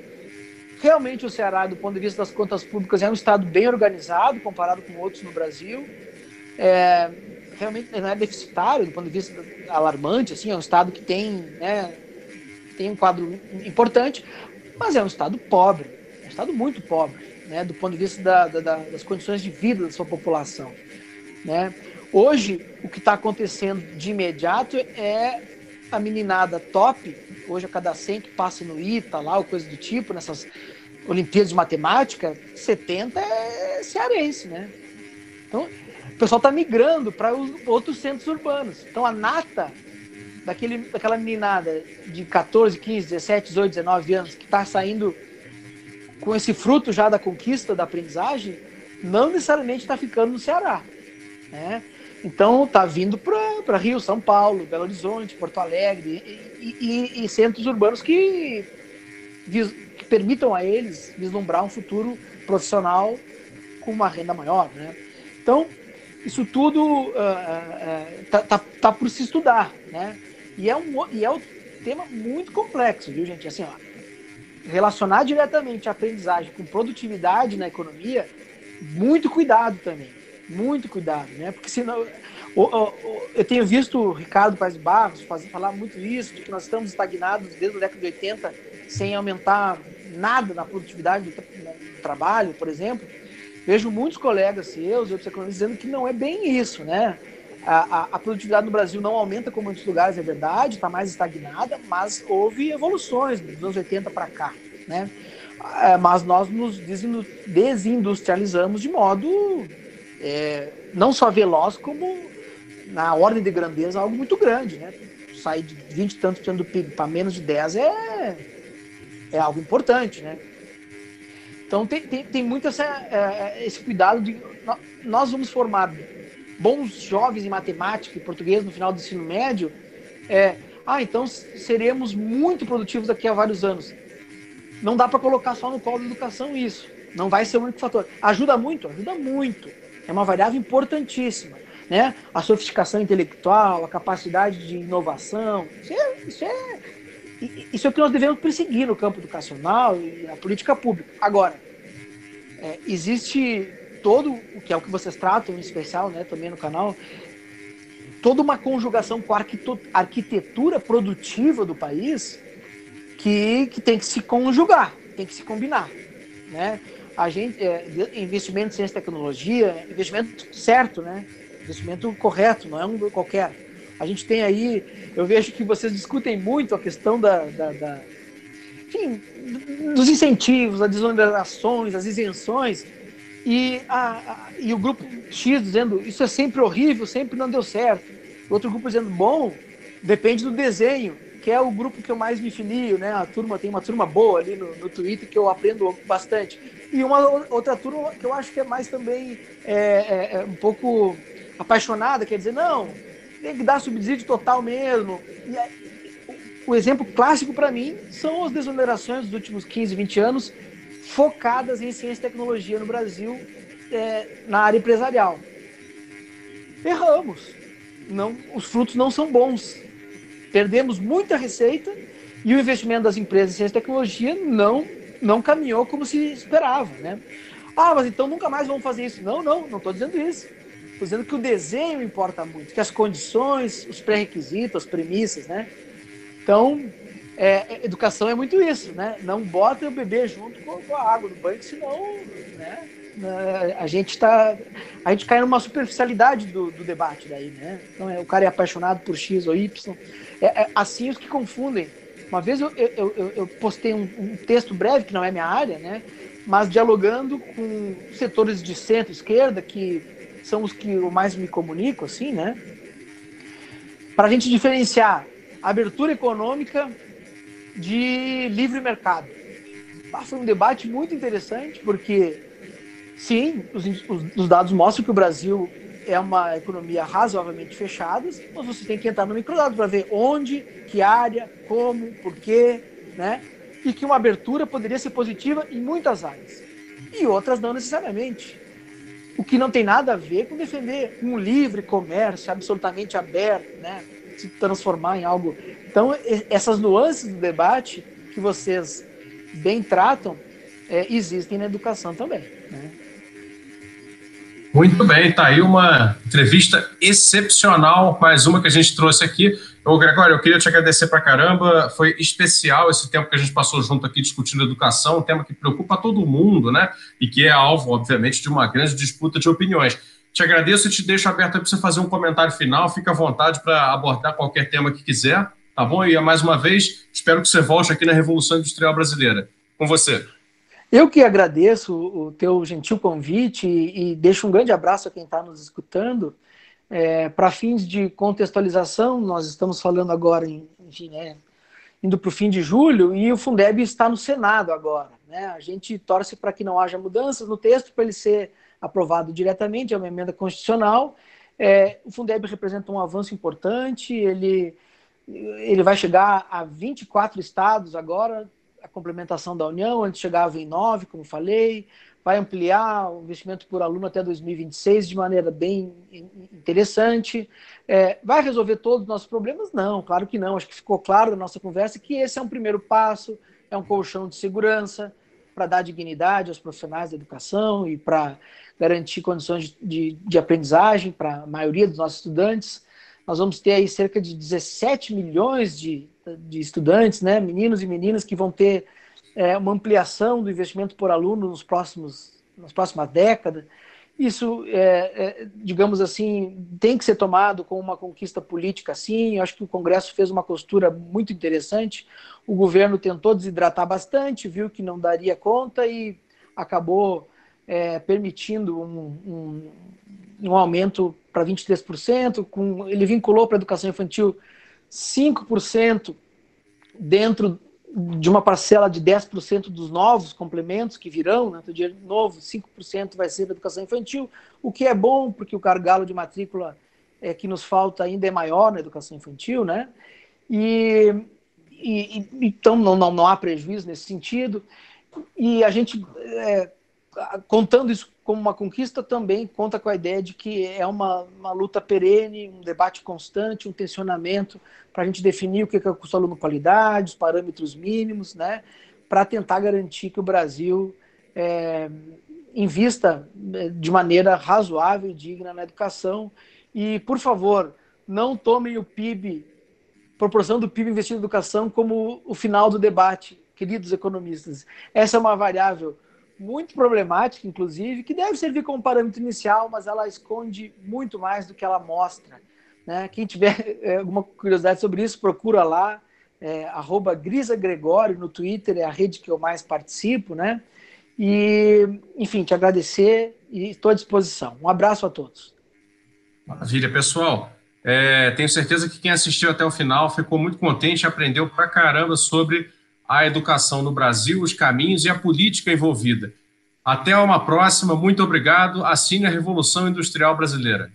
Realmente o Ceará, do ponto de vista das contas públicas, é um estado bem organizado comparado com outros no Brasil. Realmente não é deficitário do ponto de vista alarmante, assim, é um estado que tem um quadro importante, mas é um estado pobre, é um estado muito pobre, né, do ponto de vista das condições de vida da sua população, né? Hoje, o que está acontecendo de imediato é a meninada top, hoje a cada 100 que passa no ITA, lá, ou coisa do tipo, nessas Olimpíadas de Matemática, 70 é cearense, né? Então, o pessoal está migrando para outros centros urbanos. Então, a nata daquela meninada de 14, 15, 17, 18, 19 anos que está saindo com esse fruto já da conquista, da aprendizagem, não necessariamente está ficando no Ceará, né? Então, está vindo para Rio, São Paulo, Belo Horizonte, Porto Alegre e centros urbanos que permitam a eles vislumbrar um futuro profissional com uma renda maior, né? Então, isso tudo tá por se estudar, né? E é um tema muito complexo, viu, gente? Assim, ó, relacionar diretamente a aprendizagem com produtividade na economia, muito cuidado também. Muito cuidado, né? Porque senão... Eu tenho visto o Ricardo Paes Barros falar muito isso, de que nós estamos estagnados desde a década de 80, sem aumentar nada na produtividade do trabalho, por exemplo. Vejo muitos colegas seus e outros economistas dizendo que não é bem isso, né? A produtividade no Brasil não aumenta como em outros lugares, é verdade, está mais estagnada, mas houve evoluções dos anos 80 para cá, né? Mas nós nos desindustrializamos de modo não só veloz, como na ordem de grandeza algo muito grande, né? Sair de 20 e tantos por cento do PIB para menos de 10 é algo importante, né? Então tem muito esse cuidado de nós vamos formar bons jovens em matemática e português no final do ensino médio, então seremos muito produtivos daqui a vários anos. Não dá para colocar só no colo da educação isso. Não vai ser o único fator. Ajuda muito, ajuda muito. É uma variável importantíssima, né? A sofisticação intelectual, a capacidade de inovação, isso é o que nós devemos perseguir no campo educacional e na política pública. Agora, existe todo, que é o que vocês tratam em especial, né, também no canal, toda uma conjugação com a arquitetura produtiva do país que tem que se conjugar, tem que se combinar, né? A gente, investimento em ciência e tecnologia, investimento certo, né? Investimento correto, não é um qualquer. A gente tem aí, eu vejo que vocês discutem muito a questão enfim, dos incentivos, das desonerações, das isenções, e o grupo X dizendo isso é sempre horrível, sempre não deu certo. O outro grupo dizendo, bom, depende do desenho, que é o grupo que eu mais me filio, né? Tem uma turma boa ali no Twitter que eu aprendo bastante. E uma outra turma que eu acho que é mais também um pouco apaixonada, quer dizer, não, tem que dar subsídio total mesmo. O exemplo clássico para mim são as desonerações dos últimos 15, 20 anos focadas em ciência e tecnologia no Brasil, na área empresarial. Erramos. Os frutos não são bons. Perdemos muita receita e o investimento das empresas em ciência e tecnologia não caminhou como se esperava, né? Mas então nunca mais vamos fazer isso. Não estou dizendo isso. Estou dizendo que o desenho importa muito, que as condições, os pré-requisitos, as premissas, né? Então, educação é muito isso, né? Não bota o bebê junto com a água do banho, senão, né? A gente cai numa superficialidade do debate daí, né? Então, o cara é apaixonado por X ou Y. Assim os que confundem. Uma vez eu postei um texto breve, que não é minha área, né? mas dialogando com setores de centro-esquerda, que são os que eu mais me comunico, assim, né? Para a gente diferenciar abertura econômica de livre mercado. Foi um debate muito interessante, porque, sim, os dados mostram que o Brasil é uma economia razoavelmente fechada, mas você tem que entrar no microdado para ver onde, que área, como, por quê, né? E que uma abertura poderia ser positiva em muitas áreas. E outras não necessariamente. O que não tem nada a ver com defender um livre comércio absolutamente aberto, né? Se transformar em algo. Então, essas nuances do debate que vocês bem tratam, existem na educação também, né? Muito bem, tá aí uma entrevista excepcional, mais uma que a gente trouxe aqui. Gregório, eu queria te agradecer pra caramba, foi especial esse tempo que a gente passou junto aqui discutindo educação, um tema que preocupa todo mundo, né? E que é alvo, obviamente, de uma grande disputa de opiniões. Te agradeço e te deixo aberto para você fazer um comentário final, fica à vontade para abordar qualquer tema que quiser, tá bom? E mais uma vez, espero que você volte aqui na Revolução Industrial Brasileira. Com você. Eu que agradeço o teu gentil convite e deixo um grande abraço a quem está nos escutando. Para fins de contextualização, nós estamos falando agora, enfim, indo para o fim de julho, e o Fundeb está no Senado agora, né? A gente torce para que não haja mudanças no texto, para ele ser aprovado diretamente, é uma emenda constitucional. O Fundeb representa um avanço importante, ele vai chegar a 24 estados agora, a complementação da União, antes chegava em 9, como falei, vai ampliar o investimento por aluno até 2026 de maneira bem interessante. Vai resolver todos os nossos problemas? Não, claro que não. Acho que ficou claro na nossa conversa que esse é um primeiro passo, é um colchão de segurança para dar dignidade aos profissionais da educação e para garantir condições de aprendizagem para a maioria dos nossos estudantes. Nós vamos ter aí cerca de 17 milhões de estudantes, né, meninos e meninas, que vão ter uma ampliação do investimento por aluno nas próximas décadas. Isso, digamos assim, tem que ser tomado como uma conquista política, sim. Eu acho que o Congresso fez uma postura muito interessante. O governo tentou desidratar bastante, viu que não daria conta e acabou permitindo um aumento para 23%. Ele vinculou para a educação infantil 5% dentro de uma parcela de 10% dos novos complementos que virão, né, do dinheiro novo, 5% vai ser para a educação infantil, o que é bom, porque o gargalo de matrícula que nos falta ainda é maior na educação infantil, né? Então não há prejuízo nesse sentido. E a gente, contando isso como uma conquista, também conta com a ideia de que é uma luta perene, um debate constante, um tensionamento para a gente definir o que é custo aluno qualidade, os parâmetros mínimos, né, para tentar garantir que o Brasil invista de maneira razoável e digna na educação. E, por favor, não tomem o PIB, proporção do PIB investido em educação, como o final do debate, queridos economistas. Essa é uma variável muito problemática, inclusive, que deve servir como parâmetro inicial, mas ela esconde muito mais do que ela mostra, né? Quem tiver alguma curiosidade sobre isso, procura lá, @GrisaGregório no Twitter, é a rede que eu mais participo, né? E, enfim, te agradecer e estou à disposição. Um abraço a todos. Maravilha, pessoal. Tenho certeza que quem assistiu até o final ficou muito contente e aprendeu pra caramba sobre a educação no Brasil, os caminhos e a política envolvida. Até uma próxima, muito obrigado. Assine a Revolução Industrial Brasileira.